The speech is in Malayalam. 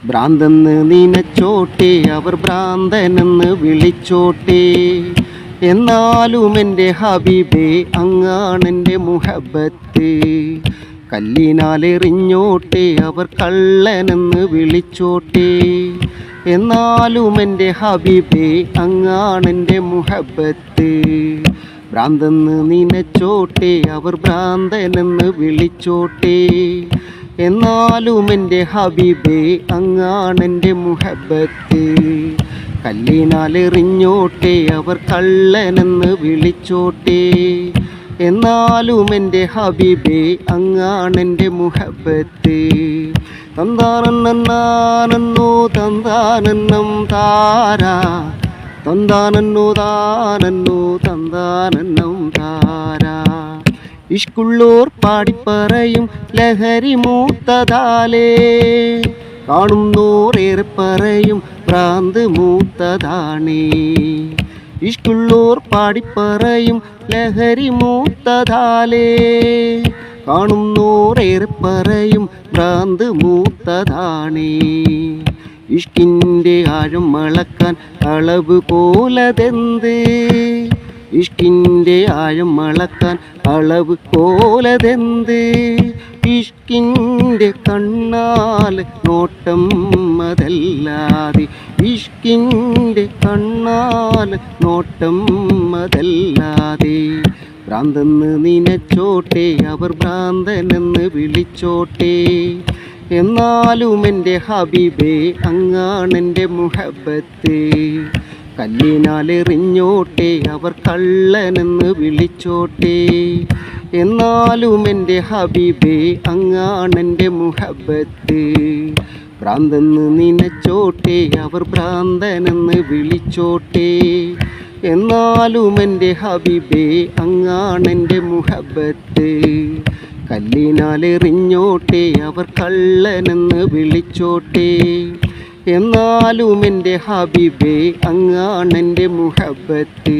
ഭ്രാന്തെന്ന് നനച്ചോട്ടെ, അവർ ഭ്രാന്തനെന്ന് വിളിച്ചോട്ടെ. എന്നാലും എൻ്റെ ഹബീബേ അങ്ങാണെൻ്റെ മുഹബത്ത്. കല്ലിനാലെറിഞ്ഞോട്ടെ, അവർ കള്ളനെന്ന് വിളിച്ചോട്ടെ. എന്നാലും എൻ്റെ ഹബീബേ അങ്ങാണെൻ്റെ മുഹബത്ത്. ഭ്രാന്തെന്ന് നനച്ചോട്ടെ, അവർ ഭ്രാന്തനെന്ന് വിളിച്ചോട്ടെ. എന്നാലും എൻ്റെ ഹബീബേ അങ്ങാണെൻ്റെ മുഹബത്ത്. കല്ലിനാലെറിഞ്ഞോട്ടെ, അവർ കള്ളനെന്ന് വിളിച്ചോട്ടെ. എന്നാലും എൻ്റെ ഹബീബേ അങ്ങാണെൻ്റെ മുഹബത്ത്. തന്താനന്നോ തന്താനന്നം താരാ, തന്താനന്നോ താനന്നോ തന്താനന്നം താരാ. ഇഷ്കുള്ളോർ പാടിപ്പറയും ലഹരി മൂത്തതാലേ, കാണുന്നോറേറെ പറയും ഭ്രാന്ത് മൂത്തതാണേ. ഇഷ്കുള്ളോർ പാടിപ്പറയും ലഹരി മൂത്തതാലേ, കാണുന്നോറേറെ പറയും ഭ്രാന്ത് മൂത്തതാണേ. ഇഷ്കിൻ്റെ ആഴം അളക്കാൻ അളവ് കോലതെന്ത്, ഇഷ്കിൻ്റെ ആഴം അളക്കാൻ അളവ് കോലതെന്ത്. ഇഷ്കിൻ്റെ കണ്ണാൽ നോട്ടം അതല്ലാതെ, ഇഷ്കിൻ്റെ കണ്ണാൽ നോട്ടം അതല്ലാതെ. ഭ്രാന്തെന്ന് നനച്ചോട്ടെ, അവർ ഭ്രാന്തനെന്ന് വിളിച്ചോട്ടെ. എന്നാലും എൻ്റെ ഹബീബേ അങ്ങാണെൻ്റെ മുഹബത്ത്. കല്ലിനാലെറിഞ്ഞോട്ടെ, അവർ കള്ളനെന്ന് വിളിച്ചോട്ടെ. എന്നാലും എൻ്റെ ഹബീബേ അങ്ങാണെൻ്റെ മുഹബത്ത്. ഭ്രാന്തെന്ന് നനച്ചോട്ടെ, അവർ ഭ്രാന്തനെന്ന് വിളിച്ചോട്ടെ. എന്നാലും എൻ്റെ ഹബീബേ അങ്ങാണെൻ്റെ മുഹബത്ത്. കല്ലിനാലെറിഞ്ഞോട്ടെ, അവർ കള്ളനെന്ന് വിളിച്ചോട്ടെ. എന്നാലും എൻ്റെ ഹബീബേ അങ്ങാണെൻ്റെ മുഹബത്ത്.